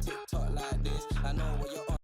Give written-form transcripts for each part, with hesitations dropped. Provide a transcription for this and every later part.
TikTok like this. I know what you're on.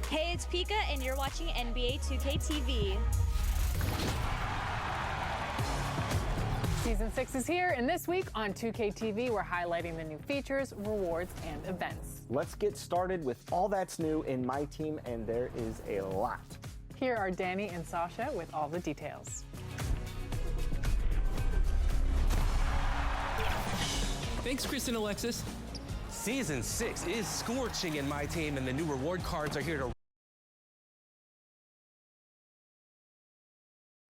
Hey, it's Pika, and you're watching NBA 2K TV. Season 6 is here, and this week on 2K TV, we're highlighting the new features, rewards, and events. Let's get started with all that's new in my team, and there is a lot. Here are Danny and Sasha with all the details. Thanks, Chris and Alexis. Season 6 is scorching in my team, and the new reward cards are here to...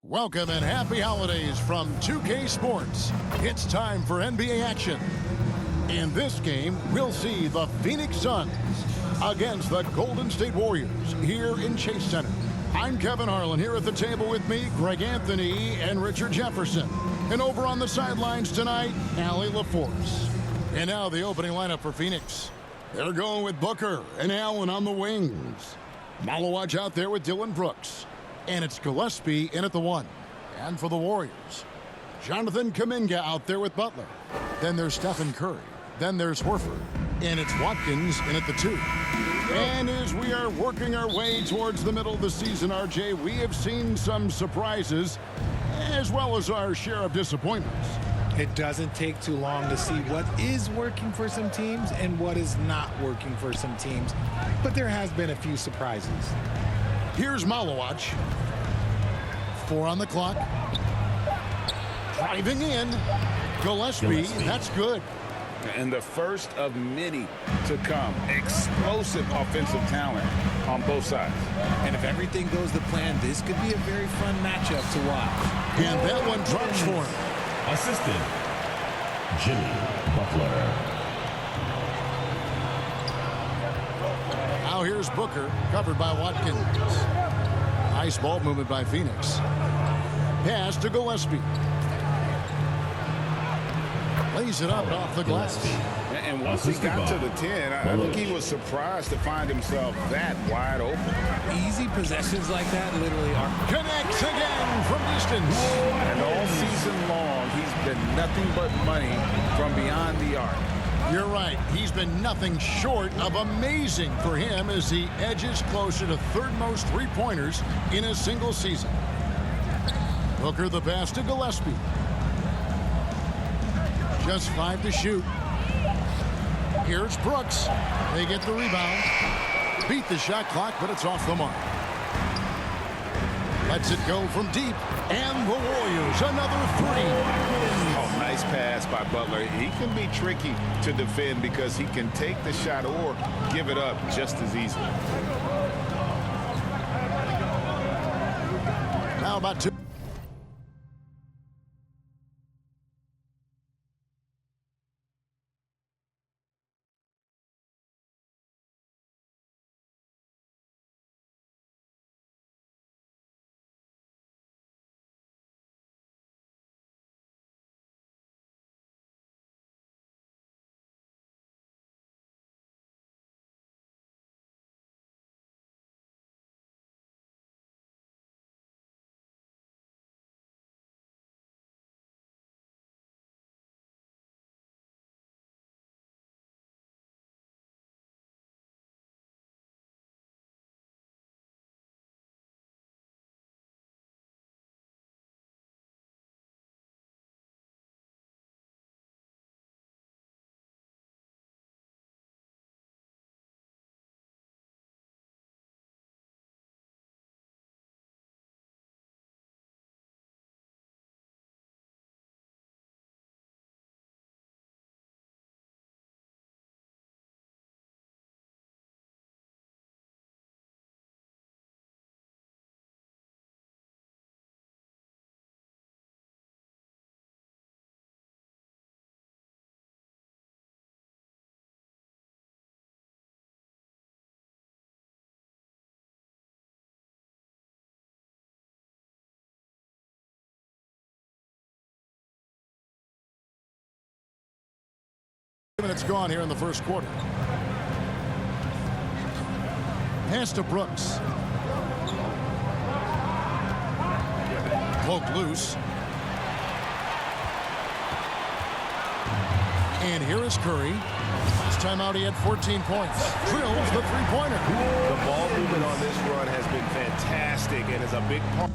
Welcome and happy holidays from 2K Sports. It's time for NBA action. In this game, we'll see the Phoenix Suns against the Golden State Warriors here in Chase Center. I'm Kevin Harlan. Here at the table with me, Greg Anthony and Richard Jefferson. And over on the sidelines tonight, Allie LaForce. And now the opening lineup for Phoenix. They're going with Booker and Allen on the wings. Malawaj out there with Dylan Brooks. And it's Gillespie in at the 1. And for the Warriors, Jonathan Kuminga out there with Butler. Then there's Stephen Curry. Then there's Horford. And it's Watkins in at the 2. And as we are working our way towards the middle of the season, RJ, we have seen some surprises as well as our share of disappointments. It doesn't take too long to see what is working for some teams and what is not working for some teams. But there has been a few surprises. Here's Malawaj. 4 on the clock. Driving in. Gillespie. That's good. And the first of many to come. Explosive offensive talent on both sides. And if everything goes to plan, this could be a very fun matchup to watch. And that one drops for him. Assistant, Jimmy Butler. Now here's Booker, covered by Watkins. Nice ball movement by Phoenix. Pass to Gillespie. Lays it up off the glass. And once he got to the 10, I think he was surprised to find himself that wide open. Easy possessions like that literally are. Connects again from distance. And all season long, he's been nothing but money from beyond the arc. You're right. He's been nothing short of amazing for him as he edges closer to third most three-pointers in a single season. Booker the pass to Gillespie. Just 5 to shoot. Here's Brooks. They get the rebound. Beat the shot clock, but it's off the mark. Lets it go from deep. And the Warriors, another 3. Oh, nice pass by Butler. He can be tricky to defend because he can take the shot or give it up just as easily. Now about 2. Minutes gone here in the first quarter. Pass to Brooks. Poked loose. And here is Curry. Last time out he had 14 points. Drills the three-pointer. The ball movement on this run has been fantastic and is a big part.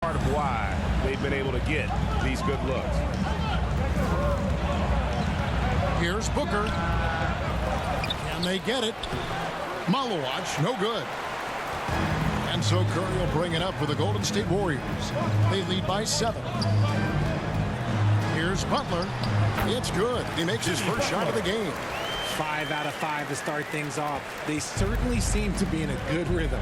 Part of why they've been able to get these good looks. Here's Booker. Can they get it? Malawach, no good. And so Curry will bring it up for the Golden State Warriors. They lead by 7. Here's Butler. It's good. He makes his first shot of the game. 5 out of 5 to start things off. They certainly seem to be in a good rhythm.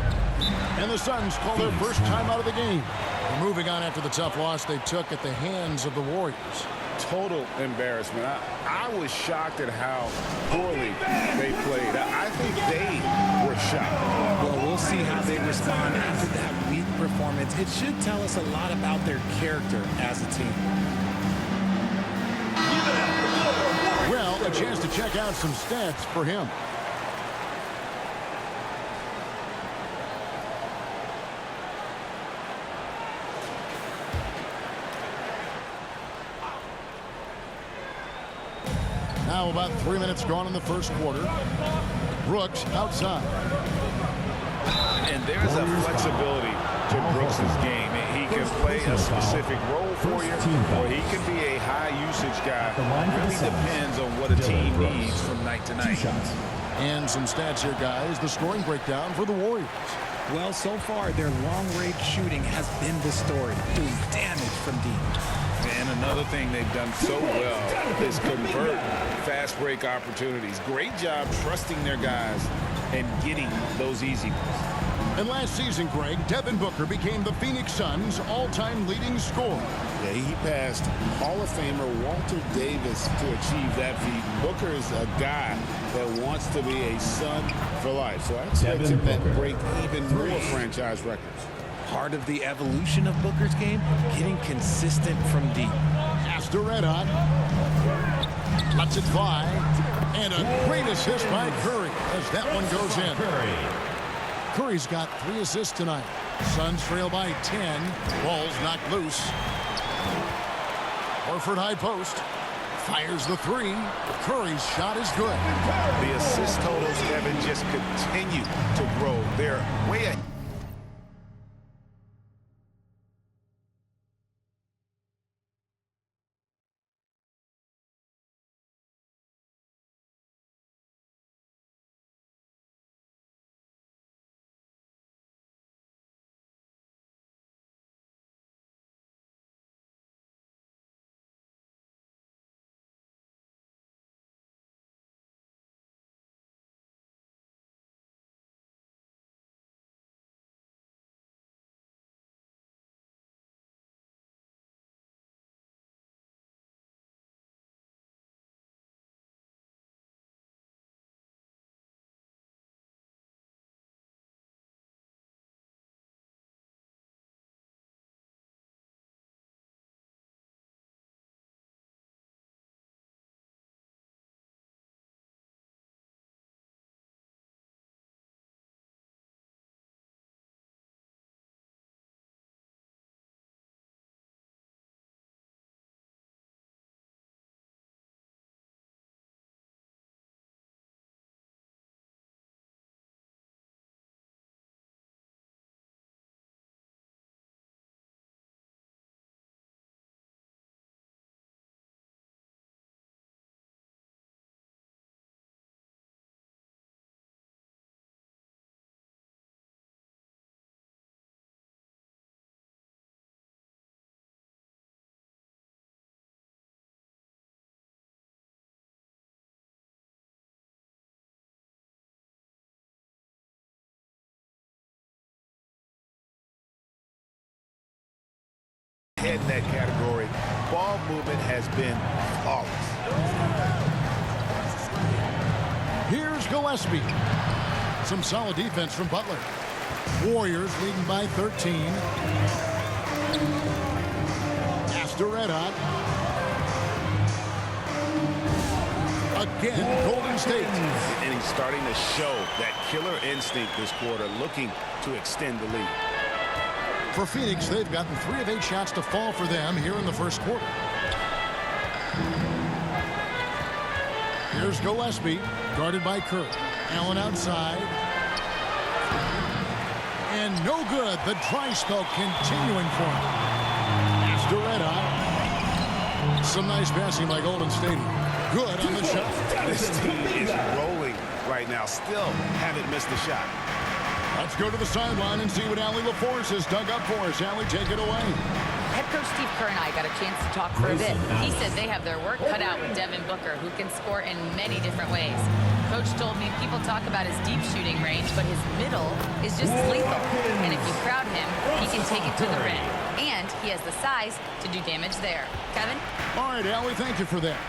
And the Suns call their first time out of the game. They're moving on after the tough loss they took at the hands of the Warriors. Total embarrassment. I was shocked at how poorly they played. I think they were shocked. Well, we'll see how they respond after that weak performance. It should tell us a lot about their character as a team. Well, a chance to check out some stats for him. Now about 3 minutes gone in the first quarter. Brooks outside. And there's a flexibility to Brooks's game. He can play a specific role for you, or he can be a high-usage guy. It really depends on what a team needs from night to night. And some stats here, guys. The scoring breakdown for the Warriors. Well, so far, their long-range shooting has been the story, doing damage from deep. And another thing they've done so well is convert fast break opportunities. Great job trusting their guys and getting those easy ones. And last season, Greg, Devin Booker became the Phoenix Suns' all-time leading scorer. Yeah, he passed Hall of Famer Walter Davis to achieve that feat. Booker is a guy that wants to be a Sun for life. So I expect him to break even more franchise records. Part of the evolution of Booker's game, getting consistent from deep. Pass to Red Hot. Lets it fly. And a great assist by Curry as that one goes in. Curry's got 3 assists tonight. Suns trail by 10. Ball's knocked loose. Horford high post. Fires the 3. Curry's shot is good. The assist totals, Kevin, just continue to grow. They're way ahead. ahead in that category. Ball movement has been flawless. Here's Gillespie. Some solid defense from Butler. Warriors leading by 13. Pass to Red Hot. Again, Golden State. And he's starting to show that killer instinct this quarter, looking to extend the lead. For Phoenix, they've gotten 3 of 8 shots to fall for them here in the first quarter. Here's Gillespie, guarded by Kerr. Allen outside. And no good. The dry spell continuing for him. Pass to Red Hot. Some nice passing by Golden State. Good on the shot. This team is rolling right now. Still haven't missed a shot. Let's go to the sideline and see what Allie LaForce has dug up for us. Allie, take it away. Head coach Steve Kerr and I got a chance to talk for a bit. He said they have their work cut out with Devin Booker, who can score in many different ways. Coach told me people talk about his deep shooting range, but his middle is just lethal. And if you crowd him, he can take it to the rim. And he has the size to do damage there. Kevin? All right, Allie, thank you for that.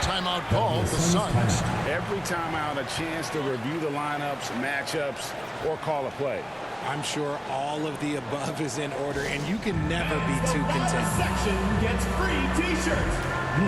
Timeout call, the Suns. Every timeout, a chance to review the lineups, matchups, or call a play. I'm sure all of the above is in order, and you can never be too content. Section gets free T-shirts.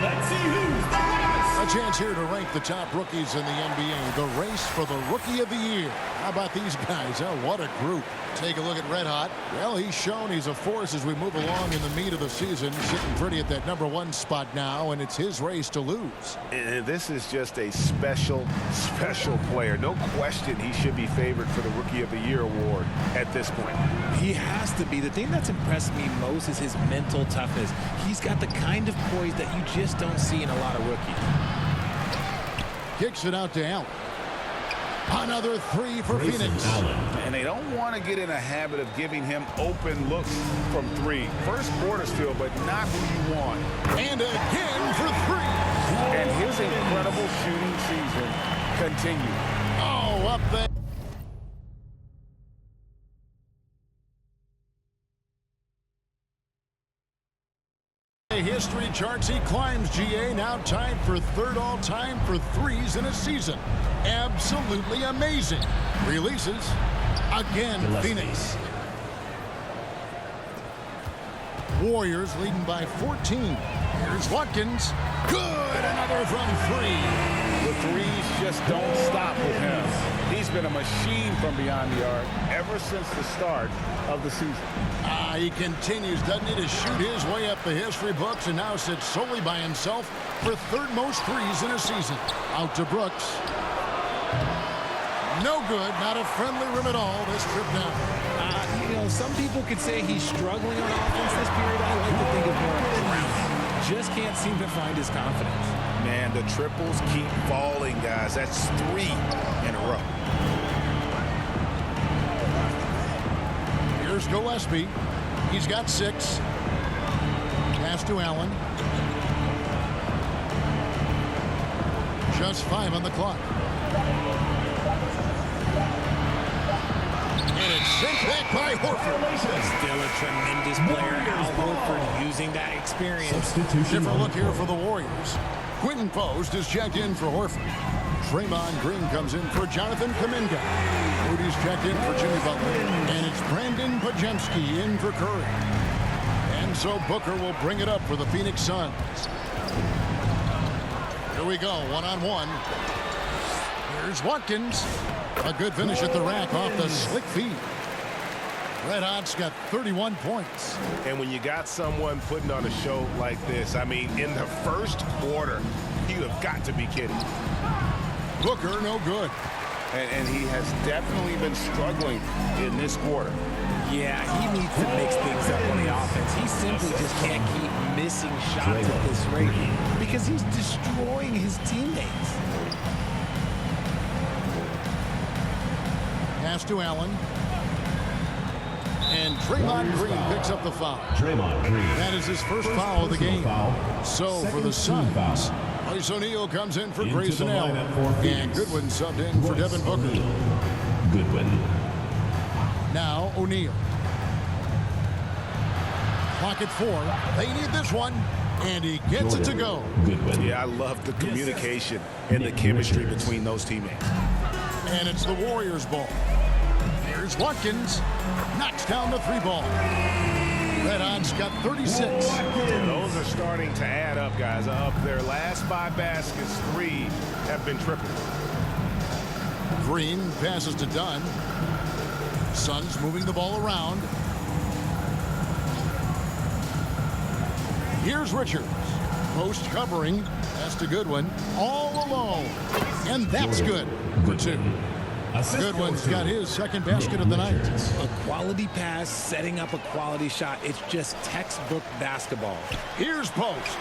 Let's see who's the best. A chance here to rank the top rookies in the NBA. The race for the Rookie of the Year. How about these guys? Oh, what a group. Take a look at Red Hot. Well, he's shown he's a force as we move along in the meat of the season. Sitting pretty at that #1 spot now, and it's his race to lose. And this is just a special, special player. No question he should be favored for the Rookie of the Year award at this point. He has to be. The thing that's impressed me most is his mental toughness. He's got the kind of poise that you just don't see in a lot of rookies. Kicks it out to Allen. Another 3 for Phoenix. And they don't want to get in a habit of giving him open looks from 3. First quarter still, but not who you want. And again for 3. And his incredible shooting season continues. Oh, up there. History charts, he climbs, GA, now tied for 3rd all-time for threes in a season. Absolutely amazing. Releases. Again, Phoenix. Warriors leading by 14. Here's Watkins. Good, another from 3. The threes just don't stop with him. He's been a machine from beyond the arc ever since the start of the season. He continues, doesn't he, to shoot his way up the history books and now sits solely by himself for 3rd most threes in a season. Out to Brooks. No good, not a friendly rim at all this trip down. You know, some people could say he's struggling on offense this period. I like to think of more around. Just can't seem to find his confidence. Man, the triples keep falling, guys. That's 3 in a row. Here's Gillespie. He's got 6. Pass to Allen. Just 5 on the clock. And it's sent back by Horford. Still a tremendous player. Al Horford using that experience. Different look here for the Warriors. Quentin Post is checked in for Horford. Draymond Green comes in for Jonathan Kuminga. Moody's checked in for Jimmy Butler. And it's Brandon Podziemski in for Curry. And so Booker will bring it up for the Phoenix Suns. Here we go, one-on-one. Here's Watkins. A good finish at the rack off the slick feed. Red Hot's got 31 points. And when you got someone putting on a show like this, I mean, in the first quarter, you have got to be kidding. Booker, no good. And he has definitely been struggling in this quarter. Yeah, he needs to mix things up on the offense. He simply just can't keep missing shots at this rate because he's destroying his teammates. Pass to Allen. And Draymond Green picks up the foul. Draymond Green. That is his first foul of the game. So for the Suns, Royce O'Neal comes in for Grayson Allen. And Goodwin subbed in for Devin Booker. Goodwin. Now O'Neal. clock at 4. They need this one, and he gets it to go. Yeah, I love the communication and the chemistry between those teammates. And it's the Warriors' ball. Here's Watkins. Knocks down the 3-ball. Red Hot's got 36. Those are starting to add up, guys. Of their last 5 baskets, 3 have been triple. Green passes to Dunn. Suns moving the ball around. Here's Richards. Post covering. That's to Goodwin. All alone. And that's good for 2. Goodwin's got his second basket of the night. A quality pass, setting up a quality shot. It's just textbook basketball. Here's Post.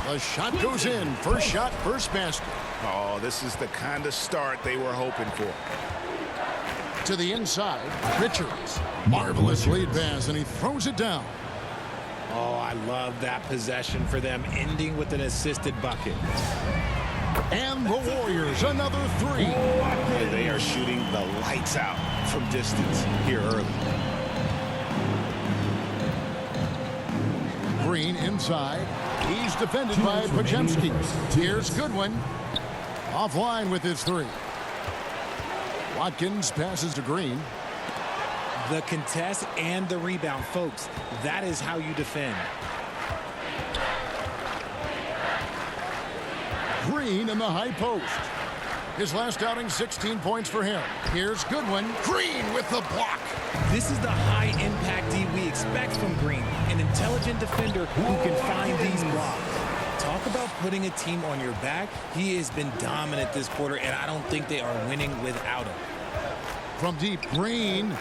The shot goes in. First shot, first basket. Oh, this is the kind of start they were hoping for. To the inside, Richards. Marvelous lead pass, and he throws it down. Oh, I love that possession for them, ending with an assisted bucket. And the Warriors, another 3. They are shooting the lights out from distance here early. Green inside. He's defended by Podziemski. Here's Goodwin. Offline with his 3. Watkins passes to Green. The contest and the rebound, folks. That is how you defend. Green in the high post. His last outing, 16 points for him. Here's Goodwin. Green with the block. This is the high-impact D we expect from Green, an intelligent defender who can find these blocks. Talk about putting a team on your back. He has been dominant this quarter, and I don't think they are winning without him. From deep, Green.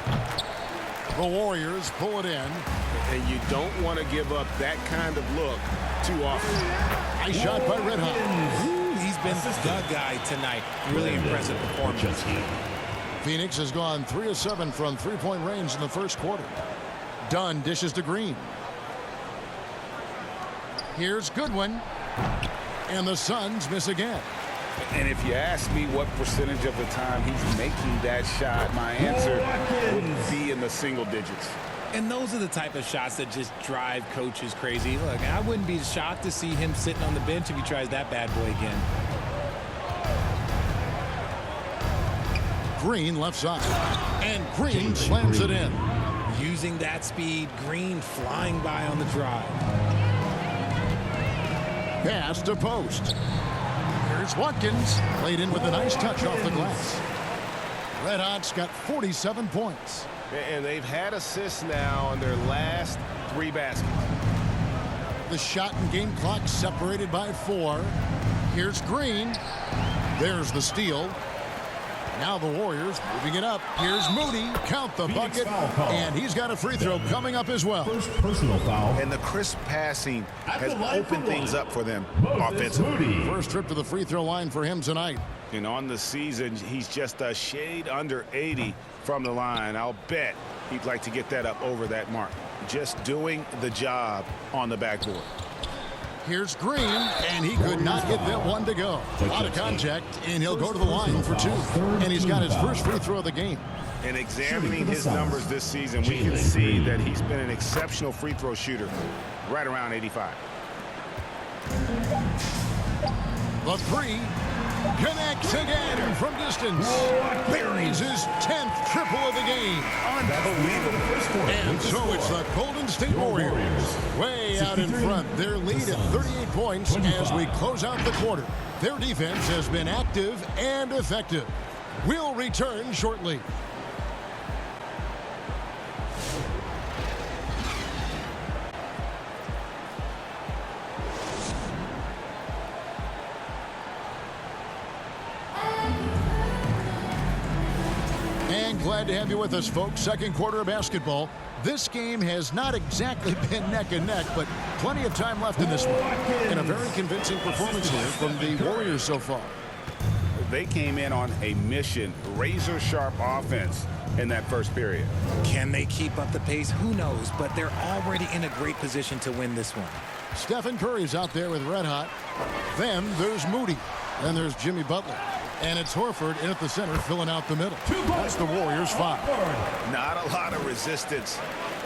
The Warriors pull it in. And you don't want to give up that kind of look too often. Nice shot by Red Hot. He's been the guy tonight. Really impressive performance. Phoenix has gone 3 of 7 from 3-point range in the first quarter. Dunn dishes to Green. Here's Goodwin. And the Suns miss again. And if you ask me what percentage of the time he's making that shot, my answer would be in the single digits. And those are the type of shots that just drive coaches crazy. Look, I wouldn't be shocked to see him sitting on the bench if he tries that bad boy again. Green left side. And Green slams it in. Using that speed, Green flying by on the drive. Pass to Post. Here's Watkins. Laid in with a nice touch off the glass. Red Hot's got 47 points. And they've had assists now on their last 3 baskets. The shot and game clock separated by 4. Here's Green. There's the steal. Now the Warriors moving it up. Here's Moody. Count the bucket. And he's got a free throw coming up as well. First personal foul. And the crisp passing has opened things up for them offensively. First trip to the free throw line for him tonight. And on the season, he's just a shade under 80 from the line. I'll bet he'd like to get that up over that mark. Just doing the job on the backboard. Here's Green, and he could not get that one to go. A lot of contact, and he'll go to the line for 2. And he's got his first free throw of the game. And examining his numbers this season, we can see that he's been an exceptional free throw shooter, right around 85. The 3 connects again from distance. Buries his 10th triple of the game. Unbelievable. And so it's the Golden State Warriors way out in front. Their lead at 38 points as we close out the quarter. Their defense has been active and effective. We'll return shortly. And glad to have you with us, folks. Second quarter of basketball. This game has not exactly been neck and neck, but plenty of time left in this one. And a very convincing performance here from the Warriors so far. They came in on a mission, razor-sharp offense in that first period. Can they keep up the pace? Who knows? But they're already in a great position to win this one. Stephen Curry's out there with Red Hot. Then there's Moody. Then there's Jimmy Butler. And it's Horford in at the center, filling out the middle. That's the Warriors' 5. Not a lot of resistance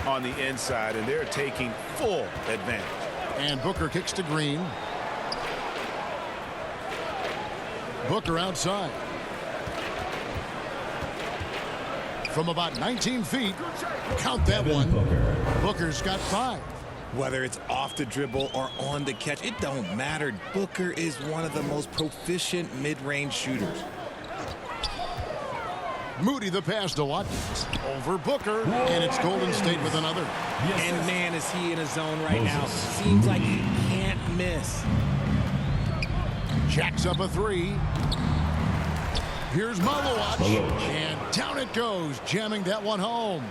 on the inside, and they're taking full advantage. And Booker kicks to Green. Booker outside. From about 19 feet, count that one. Booker's got 5. Whether it's off the dribble or on the catch, it don't matter. Booker is one of the most proficient mid-range shooters. Moody the pass to Watkins. Over Booker, and it's Golden State with another. And man, is he in a zone right now. Seems like he can't miss. Jacks up a 3. Here's Malowacz, and down it goes, jamming that one home.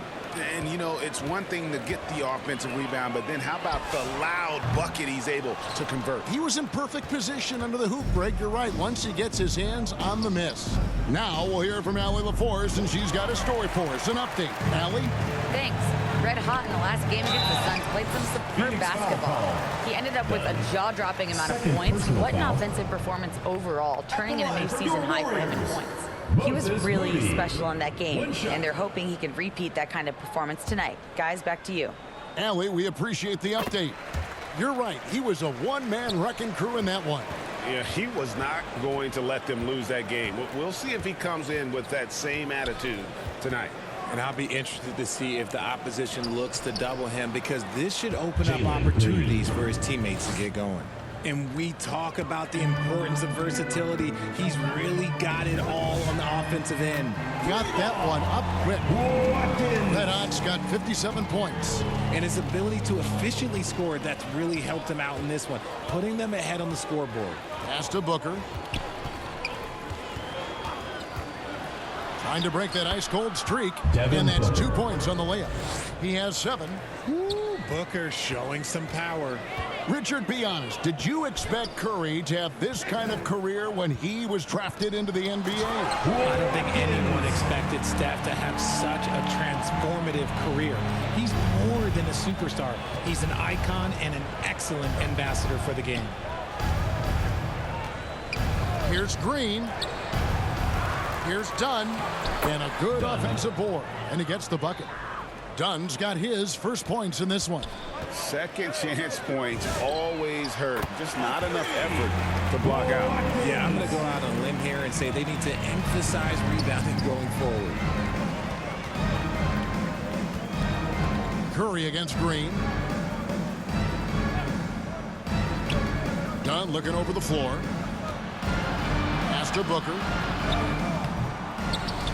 And, you know, it's one thing to get the offensive rebound, but then how about the loud bucket he's able to convert? He was in perfect position under the hoop break. You're right, once he gets his hands on the miss. Now we'll hear from Allie LaForce, and she's got a story for us. An update. Allie? Thanks. Red hot in the last game against the Suns, played some superb basketball. He ended up with a jaw-dropping amount of points. What an offensive performance overall, turning in a new season high for him in points. He was really special in that game, and they're hoping he can repeat that kind of performance tonight. Guys, back to you. Allie, we appreciate the update. You're right. He was a one-man wrecking crew in that one. Yeah, he was not going to let them lose that game. We'll see if he comes in with that same attitude tonight. And I'll be interested to see if the opposition looks to double him, because this should open up opportunities for his teammates to get going. And we talk about the importance of versatility. He's really got it all on the offensive end. Got that one up quick. Red Hot's got 57 points. And his ability to efficiently score, that's really helped him out in this one, putting them ahead on the scoreboard. Pass to Booker. Trying to break that ice-cold streak. And that's 2 points on the layup. He has 7. Ooh, Booker showing some power. Richard, be honest. Did you expect Curry to have this kind of career when he was drafted into the NBA? I don't think anyone expected Steph to have such a transformative career. He's more than a superstar. He's an icon and an excellent ambassador for the game. Here's Green. Here's Dunn. And a good offensive board. And he gets the bucket. Dunn's got his first points in this one. Second chance points always hurt. Just not enough effort to block out. Yeah, I'm going to go out on a limb here and say they need to emphasize rebounding going forward. Curry against Green. Dunn looking over the floor. Pass to Booker.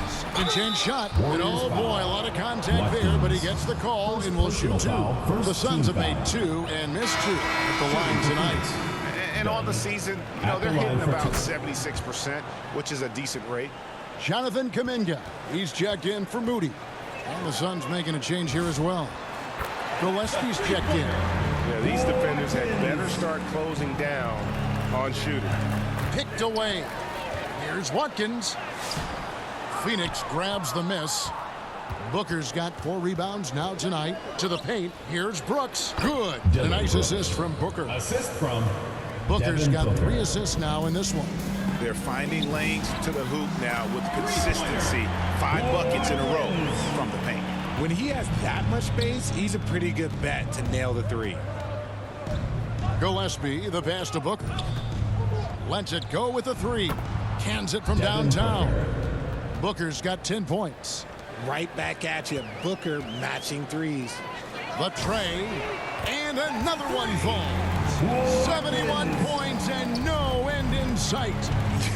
Second chance shot. And oh boy, a lot of contact there, but he gets the call and will shoot 2. The Suns have made 2 and missed 2 at the line tonight. And on the season, you know, they're hitting about 76%, which is a decent rate. Jonathan Kuminga. He's checked in for Moody. And the Suns making a change here as well. Gillespie's checked in. Yeah, these defenders had better start closing down on shooting. Picked away. Here's Watkins. Phoenix grabs the miss. Booker's got 4 rebounds now tonight. To the paint. Here's Brooks. Good. A nice assist from Booker. Assist from Booker's got 3 assists now in this one. They're finding lanes to the hoop now with consistency. 5 buckets in a row from the paint. When he has that much space, he's a pretty good bet to nail the 3. Gillespie, the pass to Booker. Lets it go with a 3. Cans it from downtown. Booker's got 10 points. Right back at you. Booker matching 3s. The tray. And another one falls. 71 points and no end in sight.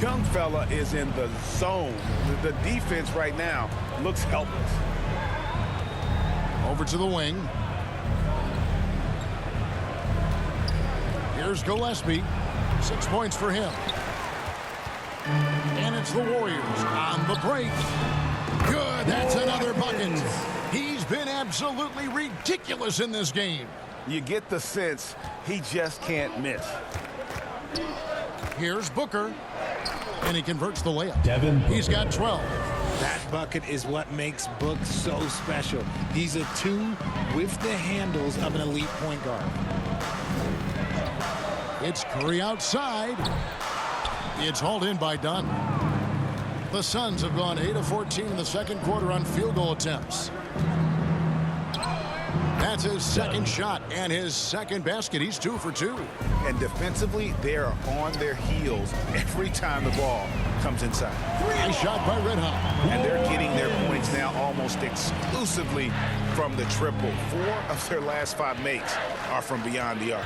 Young fella is in the zone. The defense right now looks helpless. Over to the wing. Here's Gillespie. 6 points for him. And it's the Warriors on the break. Good, that's another bucket. He's been absolutely ridiculous in this game. You get the sense he just can't miss. Here's Booker. And he converts the layup. He's got 12. That bucket is what makes Book so special. He's a 2 with the handles of an elite point guard. It's Curry outside. It's hauled in by Dunn. The Suns have gone 8 of 14 in the second quarter on field goal attempts. That's his second shot and his second basket. He's 2 for 2. And defensively, they are on their heels every time the ball comes inside. Nice shot by Red Hot. And they're getting their points now almost exclusively from the triple. 4 of their last 5 makes are from beyond the arc.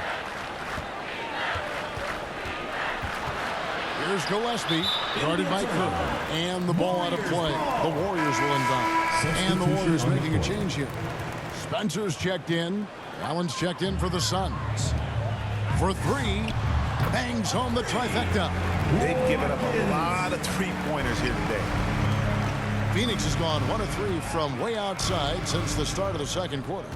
Here's Gillespie, guarded by Kirk. And the ball out of play. The Warriors will inbound. And the Warriors making a change here. Spencer's checked in. Allen's checked in for the Suns. For 3, bangs home the trifecta. They've given up a lot of three-pointers here today. Phoenix has gone 1 of 3 from way outside since the start of the second quarter.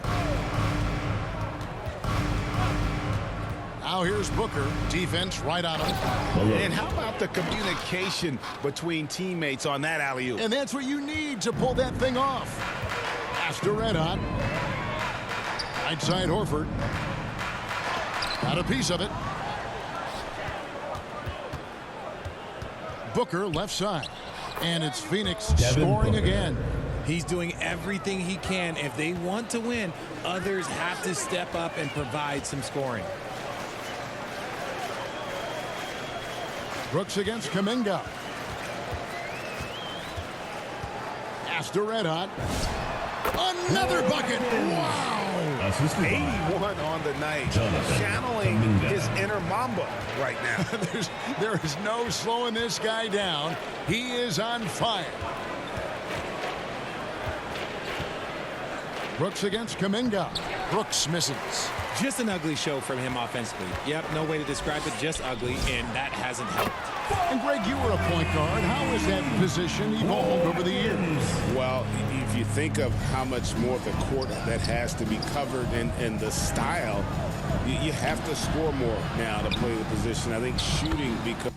Now here's Booker. Defense right on him. And how about the communication between teammates on that alley-oop? And that's what you need to pull that thing off. Pass to Red Hot. Right side Horford. Got a piece of it. Booker left side. And it's Phoenix scoring again. He's doing everything he can. If they want to win, others have to step up and provide some scoring. Brooks against Kuminga. Pass to Red Hot. Another bucket. Wow. 81 on the night. Channeling his inner Mamba right now. There is no slowing this guy down. He is on fire. Brooks against Kuminga. Brooks misses. Just an ugly show from him offensively. Yep, no way to describe it, just ugly, and that hasn't helped. And Greg, you were a point guard. How has that position evolved over the years? Well, if you think of how much more of the court that has to be covered and the style, you have to score more now to play the position. I think shooting becomes...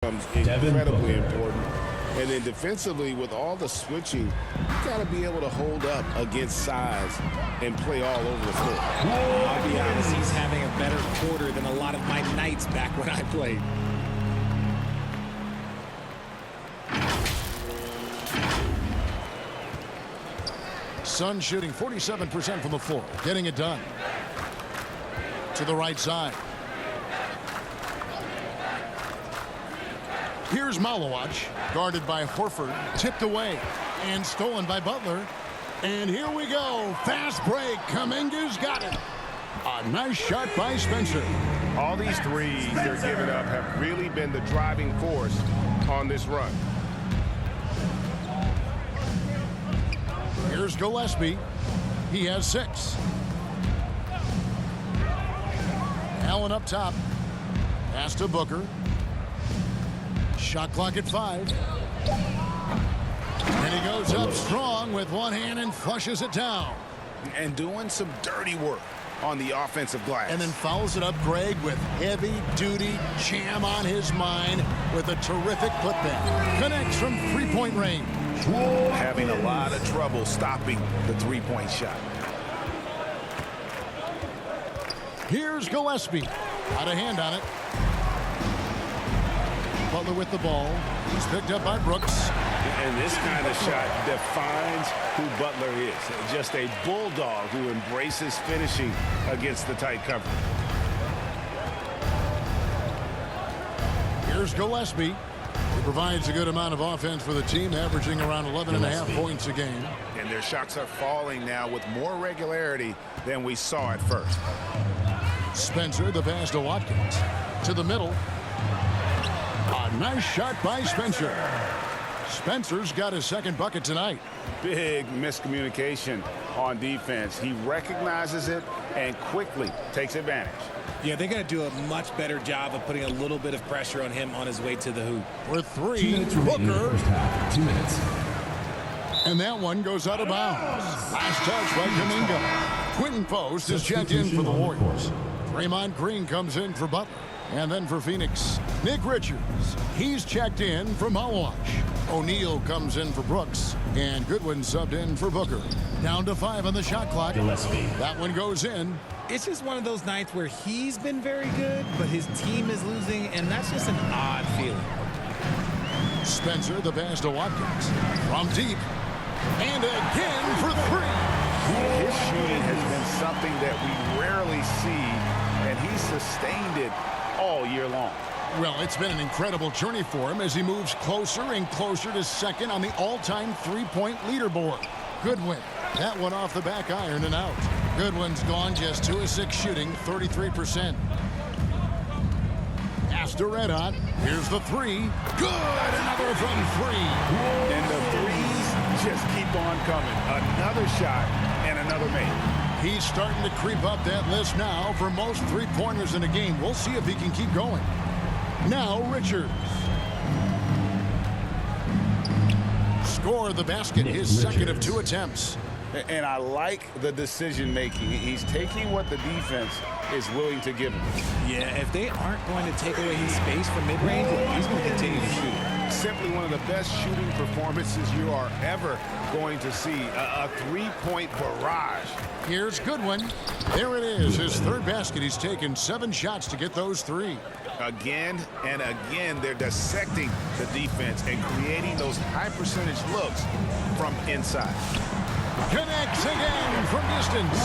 incredibly important. And then defensively, with all the switching, you got to be able to hold up against size and play all over the floor. I'll be honest, he's having a better quarter than a lot of my nights back when I played. Suns shooting 47% from the floor, getting it done. To the right side. Here's Malawach, guarded by Horford, tipped away, and stolen by Butler. And here we go. Fast break. Kuminga's got it. A nice shot by Spencer. All these threes they're giving up have really been the driving force on this run. Here's Gillespie. He has 6. Allen up top. Pass to Booker. Shot clock at 5. And he goes up strong with one hand and flushes it down. And doing some dirty work on the offensive glass. And then follows it up, Greg, with heavy-duty jam on his mind with a terrific putback. Connects from three-point range. Having a lot of trouble stopping the three-point shot. Here's Gillespie. Out of hand on it. Butler with the ball. He's picked up by Brooks. And this kind of shot defines who Butler is. Just a bulldog who embraces finishing against the tight cover. Here's Gillespie. He provides a good amount of offense for the team, averaging around 11.5 points a game. And their shots are falling now with more regularity than we saw at first. Spencer, the pass to Watkins. To the middle. A nice shot by Spencer. Spencer's got his second bucket tonight. Big miscommunication on defense. He recognizes it and quickly takes advantage. Yeah, they got to do a much better job of putting a little bit of pressure on him on his way to the hoop. For 3, Booker. 2 minutes. And that one goes out of bounds. Last touch by Kuminga. Quentin Post is checked in for the Warriors. Draymond Green comes in for Butler. And then for Phoenix, Nick Richards. He's checked in for Malawach. O'Neal comes in for Brooks. And Goodwin subbed in for Booker. Down to 5 on the shot clock. Gillespie. That one goes in. It's just one of those nights where he's been very good, but his team is losing, and that's just an odd feeling. Spencer, the pass to Watkins. From deep. And again for 3. His shooting has been something that we rarely see, and he's sustained it all year long. Well, it's been an incredible journey for him as he moves closer and closer to second on the all-time three-point leaderboard. Goodwin. That one off the back iron and out. Goodwin's gone just 2 of 6 shooting, 33%. After red hot. Here's the 3. Good. Another from 3. And the threes just keep on coming. Another shot and another make. He's starting to creep up that list now for most three-pointers in a game. We'll see if he can keep going. Now Richards. Score the basket, his second of 2 attempts. And I like the decision making. He's taking what the defense is willing to give him. Yeah, if they aren't going to take away his space from mid-range, he's going to continue to shoot. Simply one of the best shooting performances you are ever going to see. A three-point barrage. Here's Goodwin. There it is, his third basket. He's taken 7 shots to get those 3. Again and again, they're dissecting the defense and creating those high-percentage looks from inside. Connects again from distance.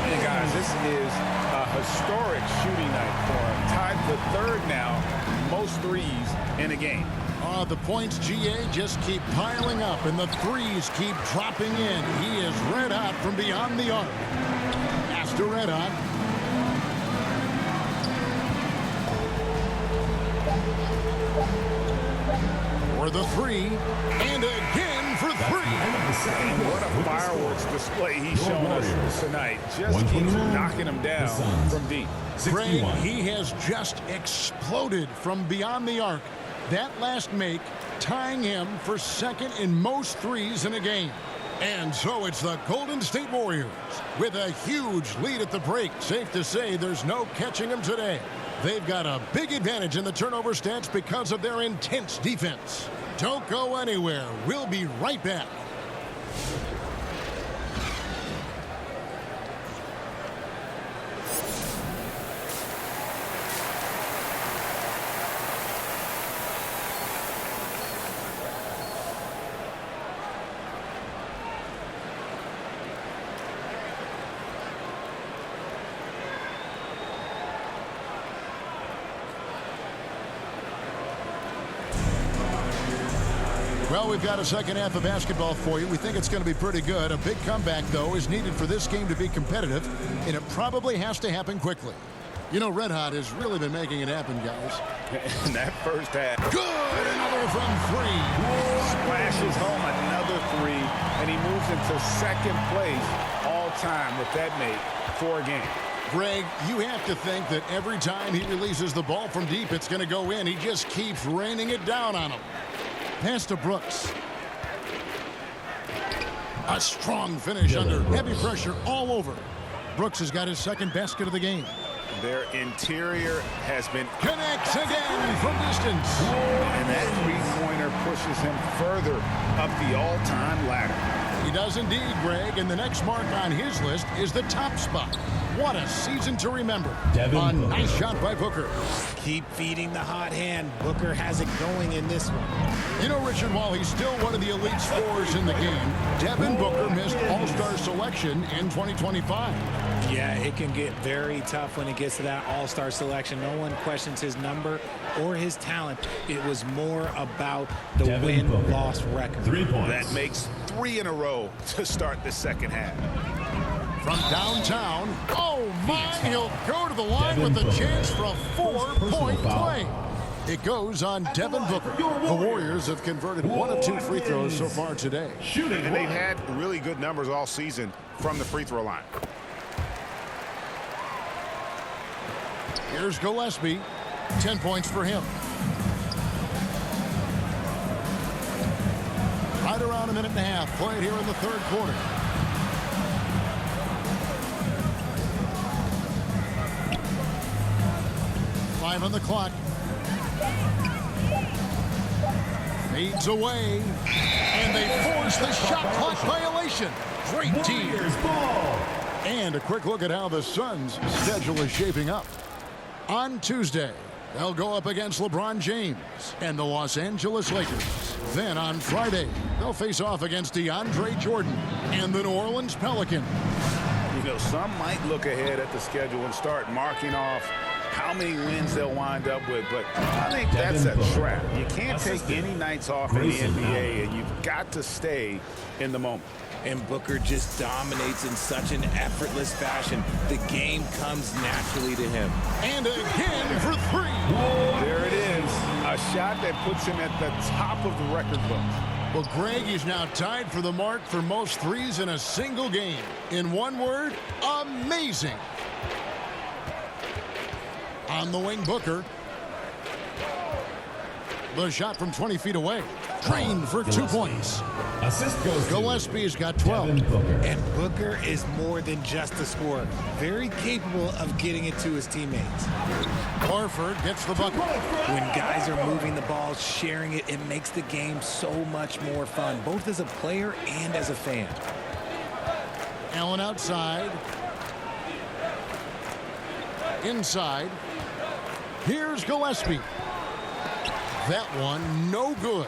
Hey guys, this is a historic shooting night for him. Tied for third now, most threes in a game. The points, GA, just keep piling up, and the threes keep dropping in. He is red hot from beyond the arc. After red hot. For the 3, and again for 3. And what a fireworks display he's shown us tonight. Just keeps knocking him down from deep. Greg, he has just exploded from beyond the arc. That last make tying him for second in most threes in a game. And so it's the Golden State Warriors with a huge lead at the break. Safe to say there's no catching them today. They've got a big advantage in the turnover stats because of their intense defense. Don't go anywhere. We'll be right back. Well, we've got a second half of basketball for you. We think it's going to be pretty good. A big comeback, though, is needed for this game to be competitive, and it probably has to happen quickly. You know, Red Hot has really been making it happen, guys. In that first half. Good! Another from three. Splashes home another three, and he moves into second place all time with that make for a game. Greg, you have to think that every time he releases the ball from deep, it's going to go in. He just keeps raining it down on him. Pass to Brooks. A strong finish under heavy pressure all over. Brooks has got his second basket of the game. Their interior has been... Connects again from distance. And that three-pointer pushes him further up the all-time ladder. He does indeed, Greg, and the next mark on his list is the top spot. What a season to remember. A nice shot by Booker. Keep feeding the hot hand. Booker has it going in this one. You know, Richard, while he's still one of the elite scorers in the game, Devin Booker missed All-Star selection in 2025. Yeah, it can get very tough when it gets to that All-Star selection. No one questions his number or his talent. It was more about the win-loss record. 3 points. That makes 3 in a row to start the second half. From downtown, oh my, he'll go to the line with a chance for a 4-point play. It goes on Devin Booker. The Warriors have converted 1 of 2 free throws so far today. And they've had really good numbers all season from the free throw line. Here's Gillespie. 10 points for him. Right around a minute and a half played here in the third quarter. Five on the clock. Fades away. And they force the shot clock violation. Great team. And a quick look at how the Suns' schedule is shaping up. On Tuesday, they'll go up against LeBron James and the Los Angeles Lakers. Then on Friday, they'll face off against DeAndre Jordan and the New Orleans Pelicans. You know, some might look ahead at the schedule and start marking off how many wins they'll wind up with, but I think that's a trap. You can't take any nights off in the NBA, and you've got to stay in the moment. And Booker just dominates in such an effortless fashion. The game comes naturally to him. And again for 3. There it is. A shot that puts him at the top of the record book. Well, Greg is now tied for the mark for most threes in a single game. In one word, amazing. On the wing, Booker. The shot from 20 feet away. Trained for 2 points. Assist goes Gillespie's got 12. And Booker is more than just a scorer. Very capable of getting it to his teammates. Horford gets the bucket. When guys are moving the ball, sharing it, it makes the game so much more fun, both as a player and as a fan. Allen outside. Inside. Here's Gillespie. That one, no good.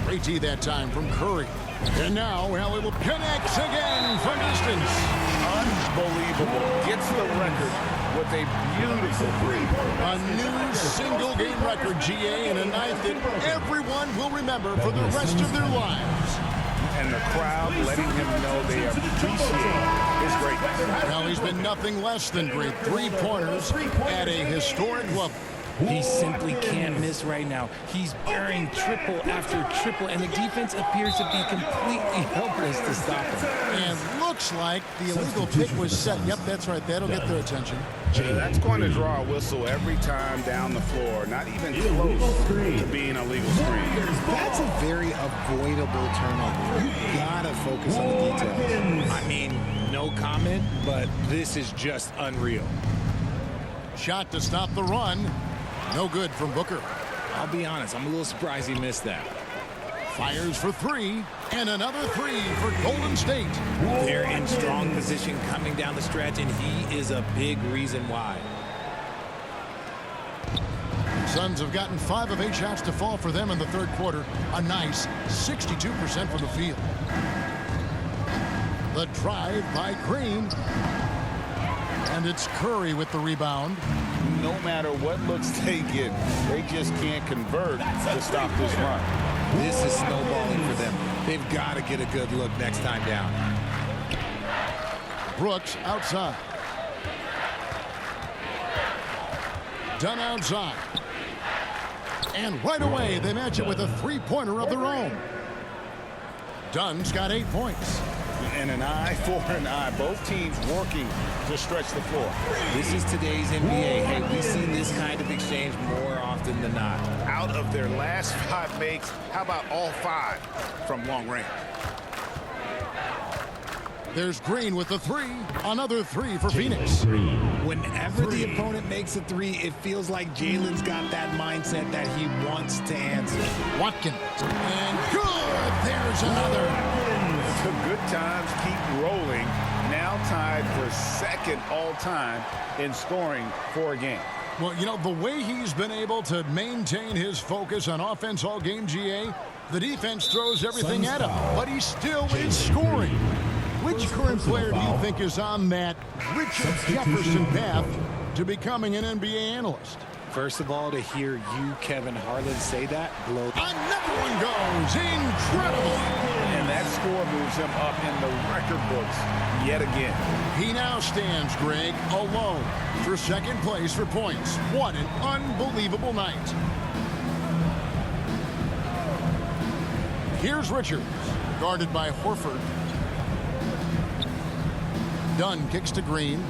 Great D that time from Curry. And now, well, it will connect again from distance. Unbelievable. Gets the record with a beautiful three. A new single-game record, GA, and a night that everyone will remember for the rest of their lives. And the crowd letting him know they appreciate his greatness. Well, he's been nothing less than great. 3-pointers at a historic level. He simply can't miss right now. He's burying triple after triple, and the defense appears to be completely helpless to stop him. And looks like the illegal pick was set. Yep, that's right. That'll get their attention. That's going to draw a whistle every time down the floor. Not even close to being a legal screen. That's a very avoidable turnover. You gotta focus on the details. I mean, no comment, but this is just unreal. Shot to stop the run. No good from Booker. I'll be honest, I'm a little surprised he missed that. Fires for 3, and another 3 for Golden State. They're in strong position coming down the stretch, and he is a big reason why. Suns have gotten 5 of 8 shots to fall for them in the third quarter. A nice 62% from the field. The drive by Green. And it's Curry with the rebound. No matter what looks they get, they just can't convert to stop this run. This is snowballing for them. They've got to get a good look next time down. Brooks outside. Dunn outside. And right away, they match it with a three-pointer of their own. Dunn's got 8 points. And an eye for an eye. Both teams working to stretch the floor. This is today's NBA. Hey, we've seen this kind of exchange more often than not. Out of their last 5 makes, how about all 5 from long range? There's Green with the 3. Another 3 for Phoenix. Whenever the opponent makes a 3, it feels like Jalen's got that mindset that he wants to answer. Watkins. And good. There's another. The good times keep rolling. Now tied for second all-time in scoring for a game. Well, you know, the way he's been able to maintain his focus on offense all game, GA, the defense throws everything at him, but he still is scoring. Which current player do you think is on that Richard Jefferson path to becoming an NBA analyst? First of all, to hear you, Kevin Harlan, say that, blow. Another one goes. Incredible. And that score moves him up in the record books yet again. He now stands, Greg, alone for second place for points. What an unbelievable night. Here's Richards, guarded by Horford. Dunn kicks to Green.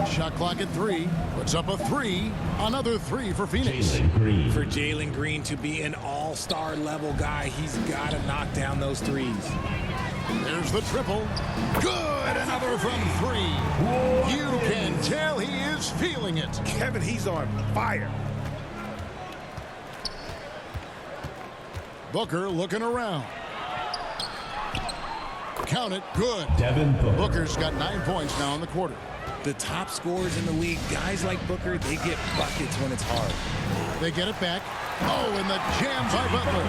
Shot clock at 3. Puts up a 3. Another 3 for Phoenix. For Jalen Green to be an all-star level guy, he's got to knock down those threes. There's the triple. Good. Another from 3. You can tell he is feeling it. Kevin, he's on fire. Booker looking around. Count it. Good. Booker's got 9 points now in the quarter. The top scorers in the league, guys like Booker, they get buckets when it's hard. They get it back. Oh, and the jam by Butler.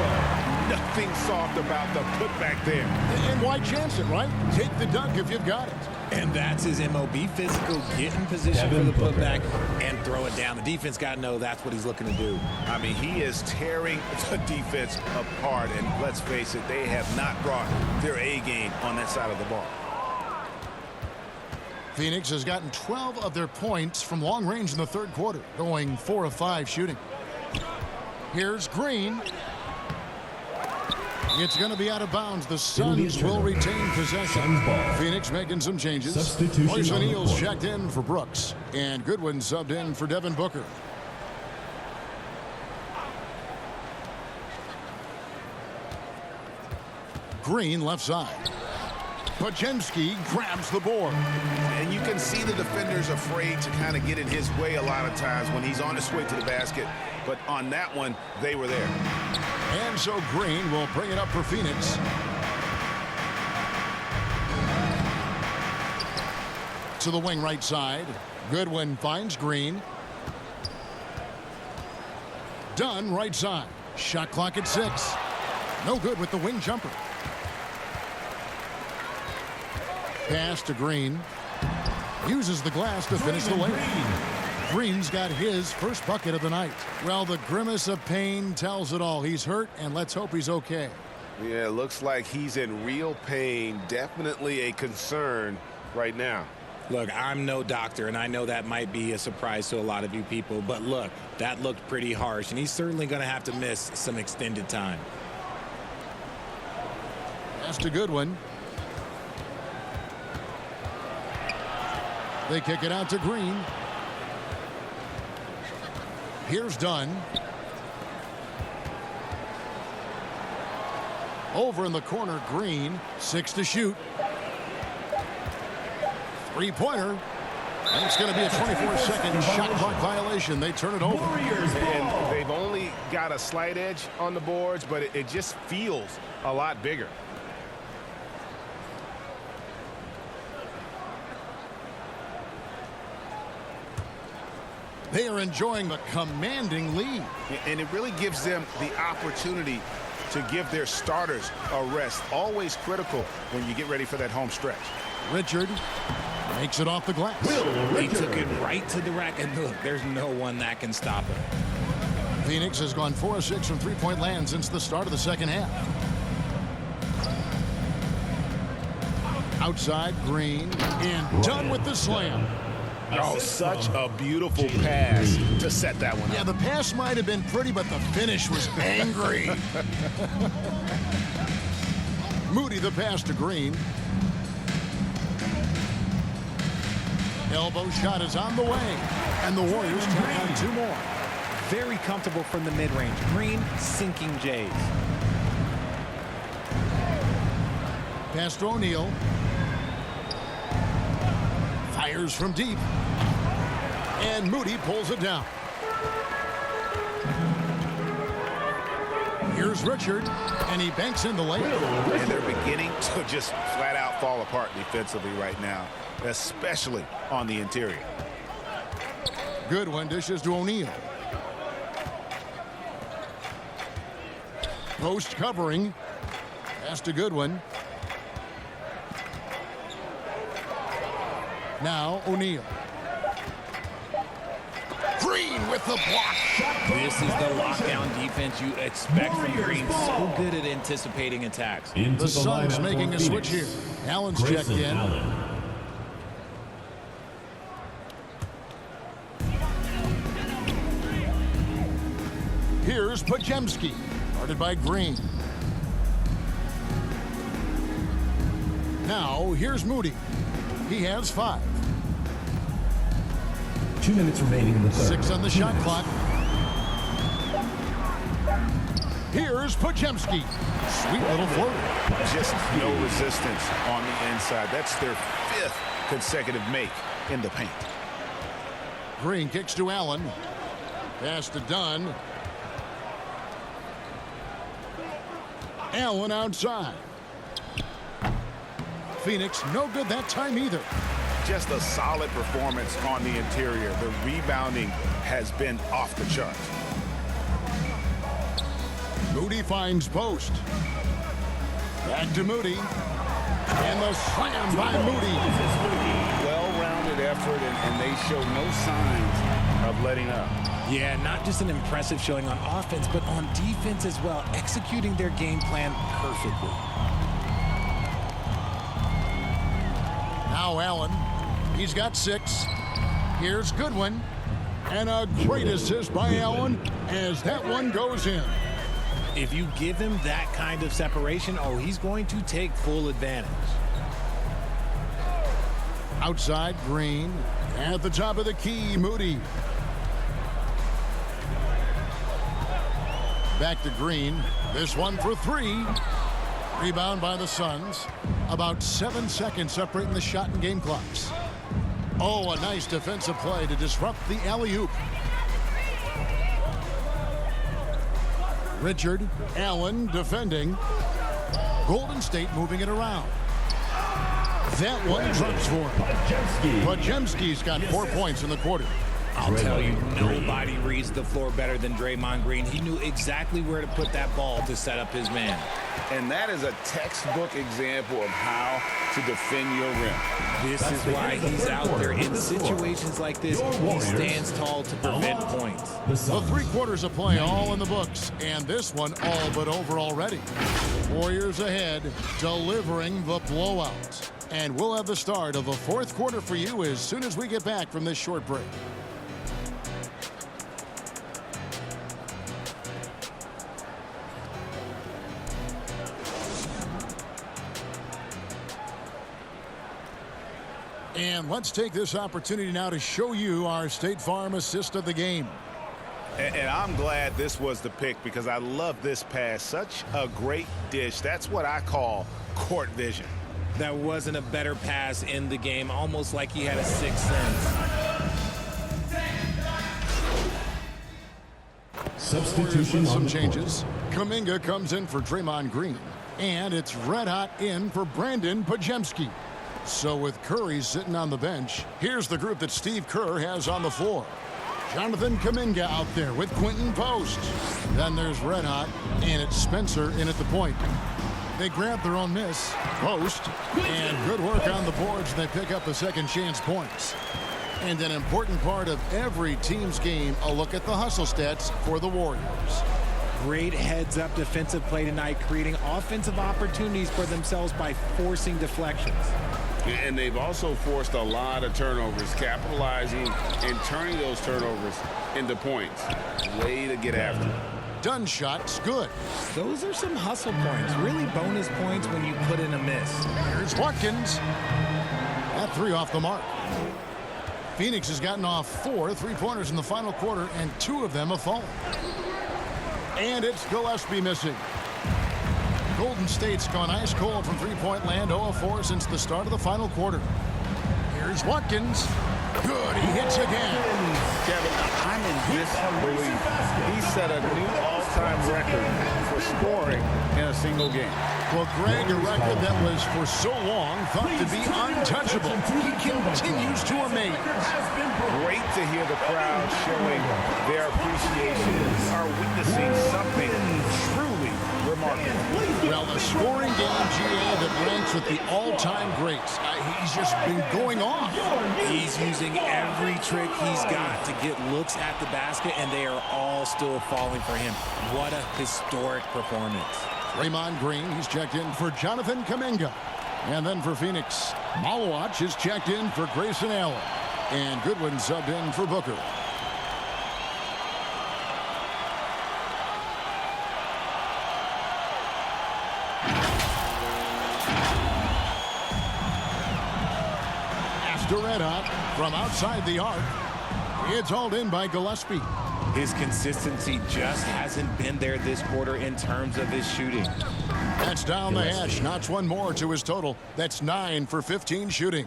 Nothing soft about the putback there. And why chance it, right? Take the dunk if you've got it. And that's his MOB physical, get in position for the putback and throw it down. The defense got to know that's what he's looking to do. I mean, he is tearing the defense apart, and let's face it, they have not brought their A game on that side of the ball. Phoenix has gotten 12 of their points from long range in the third quarter, going 4 of 5 shooting. Here's Green. It's going to be out of bounds. The Suns will retain possession. Phoenix making some changes. Poison Eels checked in for Brooks, and Goodwin subbed in for Devin Booker. Green left side. Pajemski grabs the board. And you can see the defenders afraid to kind of get in his way a lot of times when he's on his way to the basket. But on that one, they were there. And so Green will bring it up for Phoenix. To the wing right side. Goodwin finds Green. Dunn right side. Shot clock at 6. No good with the wing jumper. Pass to Green. Uses the glass to finish the lane. Green's got his first bucket of the night. Well, the grimace of pain tells it all. He's hurt, and let's hope he's okay. Yeah, it looks like he's in real pain. Definitely a concern right now. Look, I'm no doctor, and I know that might be a surprise to a lot of you people, but look, that looked pretty harsh, and he's certainly going to have to miss some extended time. Pass to Goodwin. They kick it out to Green. Here's Dunn. Over in the corner, Green. 6 to shoot. Three-pointer. And it's going to be a 24-second shot clock violation. They turn it over. And they've only got a slight edge on the boards, but it just feels a lot bigger. They are enjoying the commanding lead. And it really gives them the opportunity to give their starters a rest. Always critical when you get ready for that home stretch. Richard makes it off the glass. He took it right to the rack, and look, there's no one that can stop him. Phoenix has gone 4 of 6 from three-point land since the start of the second half. Outside, Green, and done with the slam. Oh, such a beautiful pass to set that one up. Yeah, the pass might have been pretty, but the finish was angry. Moody the pass to Green. Elbow shot is on the way, and the Warriors take on 2 more. Very comfortable from the mid-range. Green sinking Jays. Pass to O'Neal. Fires from deep. And Moody pulls it down. Here's Richard, and he banks in the layup. And they're beginning to just flat out fall apart defensively right now, especially on the interior. Goodwin dishes to O'Neal. Post covering. Pass to Goodwin. Now O'Neal. Green with the block. This is the lockdown defense you expect from Green. So good at anticipating attacks. The Suns making a switch here. Allen's checked in. Here's Podziemski, guarded by Green. Now here's Moody. He has 5. 2 minutes remaining in the third. 6 on the shot clock. Here's Podziemski. Sweet little floater. Just no resistance on the inside. That's their 5th consecutive make in the paint. Green kicks to Allen. Pass to Dunn. Allen outside. Phoenix no good that time either. Just a solid performance on the interior. The rebounding has been off the chart. Moody finds post. Back to Moody. And the slam by Moody. Well-rounded effort, and they show no signs of letting up. Yeah, not just an impressive showing on offense, but on defense as well, executing their game plan perfectly. Now Allen. He's got 6. Here's Goodwin. And a great assist by Allen as that one goes in. If you give him that kind of separation, oh, he's going to take full advantage. Outside, Green. At the top of the key, Moody. Back to Green. This one for 3. Rebound by the Suns. About 7 seconds separating the shot and game clocks. Oh, a nice defensive play to disrupt the alley-oop. Richard, Allen defending. Golden State moving it around. That one drops for him. Podziemski's got 4 points in the quarter. I'll tell you, nobody reads the floor better than Draymond Green. He knew exactly where to put that ball to set up his man. And that is a textbook example of how to defend your rim. This is why he's out there. In situations like this, he stands tall to prevent points. The 3 quarters of play all in the books, and this one all but over already. Warriors ahead, delivering the blowout. And we'll have the start of the 4th quarter for you as soon as we get back from this short break. And let's take this opportunity now to show you our State Farm assist of the game. And I'm glad this was the pick because I love this pass. Such a great dish. That's what I call court vision. That wasn't a better pass in the game, almost like he had a 6th sense. Substitution. Some changes. Kuminga comes in for Draymond Green. And it's red hot in for Brandon Podziemski. So with Curry sitting on the bench, here's the group that Steve Kerr has on the floor. Jonathan Kuminga out there with Quinton Post. Then there's Red Hot, and it's Spencer in at the point. They grab their own miss, Post, and good work on the boards. They pick up the second chance points. And an important part of every team's game, a look at the hustle stats for the Warriors. Great heads-up defensive play tonight, creating offensive opportunities for themselves by forcing deflections. And they've also forced a lot of turnovers, capitalizing and turning those turnovers into points. Way to get after it. Dunn shot's good. Those are some hustle points, really bonus points when you put in a miss. Here's Watkins. That 3 off the mark. Phoenix has gotten off 4 3-pointers in the final quarter, and 2 of them have fallen. And it's Gillespie missing. Golden State's gone ice cold from three-point land, 0 of 4 since the start of the final quarter. Here's Watkins. Good, he hits again. Kevin, I'm in disbelief. He set a new all-time record for scoring in a single game. Well, Greg, a record that was for so long thought to be untouchable. He continues to amaze. Great to hear the crowd showing their appreciation, are witnessing something truly remarkable. Well, a scoring game, GA, that ranks with the all-time greats. He's just been going off. He's using every trick he's got to get looks at the basket, and they are all still falling for him. What a historic performance. Draymond Green, he's checked in for Jonathan Kuminga. And then for Phoenix, Malawach is checked in for Grayson Allen. And Goodwin subbed in for Booker. After red hot from outside the arc, it's hauled in by Gillespie. His consistency just hasn't been there this quarter in terms of his shooting. That's down the hash. Notch one more to his total. That's 9 for 15 shooting.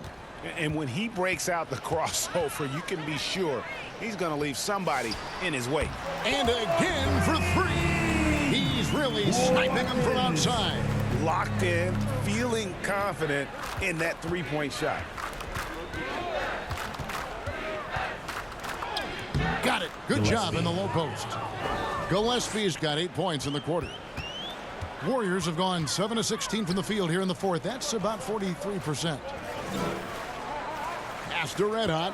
And when he breaks out the crossover, you can be sure he's going to leave somebody in his wake. And again for 3. He's really sniping them from outside. Locked in, feeling confident in that three-point shot. Got it. Good job in the low post. Gillespie's got 8 points in the quarter. Warriors have gone 7 of 16 from the field here in the fourth. That's about 43%. After red hot.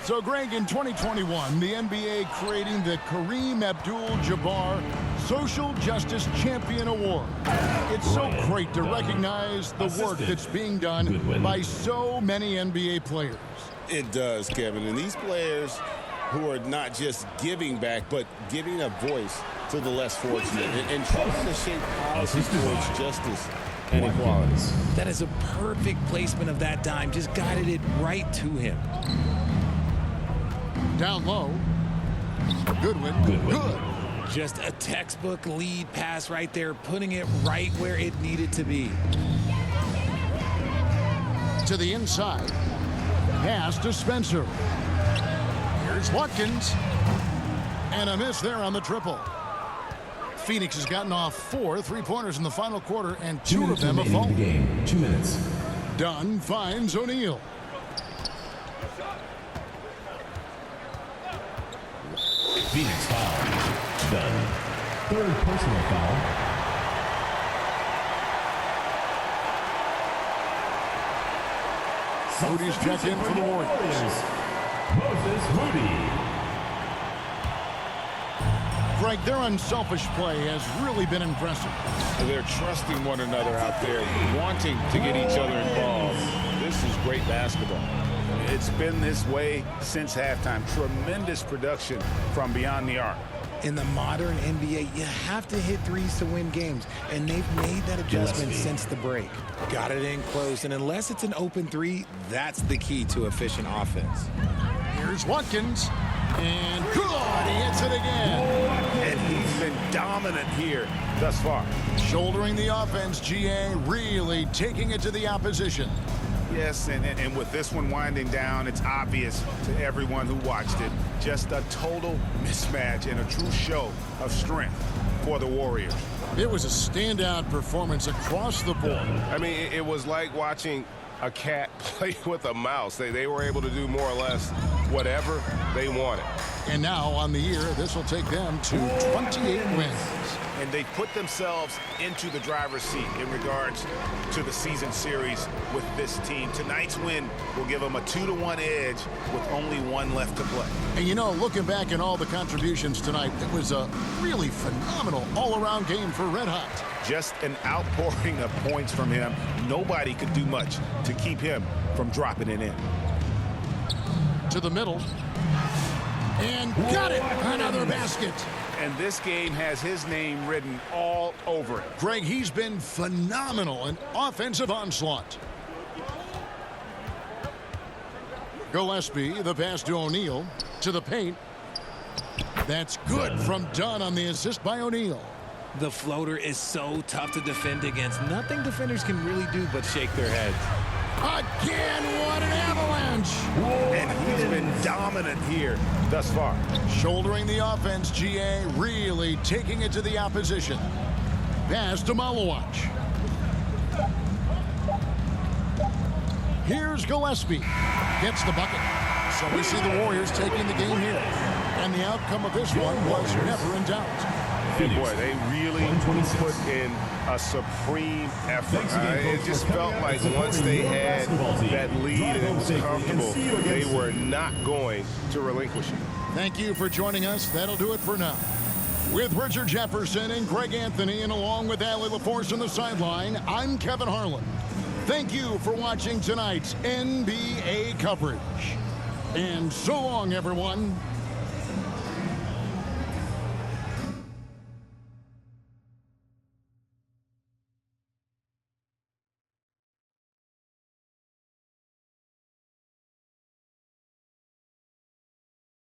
So, Greg, in 2021, the NBA creating the Kareem Abdul-Jabbar Social Justice Champion Award. It's so great to recognize the work that's being done by so many NBA players. It does, Kevin. And these players who are not just giving back, but giving a voice to the less fortunate and trying to shape policy towards justice and equality. That is a perfect placement of that dime. Just guided it right to him. Down low. Goodwin. Good. Just a textbook lead pass right there, putting it right where it needed to be. To the inside. Pass to Spencer. Here's Watkins. And a miss there on the triple. Phoenix has gotten off 4 3-pointers in the final quarter, and 2 of them have fallen. 2 minutes. Dunn finds O'Neal. Phoenix foul. Dunn. 3rd personal foul. Moody's checked in for the Warriors. Moses Moody. Greg, their unselfish play has really been impressive. They're trusting one another out there, wanting to get each other involved. This is great basketball. It's been this way since halftime. Tremendous production from beyond the arc. In the modern NBA, you have to hit threes to win games, and they've made that adjustment since the break. Got it in close, and unless it's an open three, that's the key to efficient offense. Here's Watkins, and good, he hits it again. And he's been dominant here thus far. Shouldering the offense, GA, really taking it to the opposition. Yes, and with this one winding down, it's obvious to everyone who watched it. Just a total mismatch and a true show of strength for the Warriors. It was a standout performance across the board. I mean, it was like watching a cat play with a mouse. They were able to do more or less whatever they wanted. And now on the year, this will take them to 28 wins. And they put themselves into the driver's seat in regards to the season series with this team. Tonight's win will give them a 2-1 edge with only one left to play. And you know, looking back at all the contributions tonight, it was a really phenomenal all-around game for Red Hot. Just an outpouring of points from him. Nobody could do much to keep him from dropping it in. To the middle. And got it! Another basket. And this game has his name written all over it. Greg, he's been phenomenal in offensive onslaught. Gillespie, the pass to O'Neal. To the paint. That's good from Dunn on the assist by O'Neal. The floater is so tough to defend against. Nothing defenders can really do but shake their heads. Again, what an avalanche! And he's been dominant here thus far. Shouldering the offense, GA really taking it to the opposition. Pass to Malawach. Here's Gillespie. Gets the bucket. So we see the Warriors taking the game here. And the outcome of this one was never in doubt. And boy, they really put in a supreme effort. It just felt like once they had that lead and it was comfortable, they were not going to relinquish it. Thank you for joining us. That'll do it for now. With Richard Jefferson and Greg Anthony, and along with Allie LaForce on the sideline, I'm Kevin Harlan. Thank you for watching tonight's NBA coverage. And so long, everyone.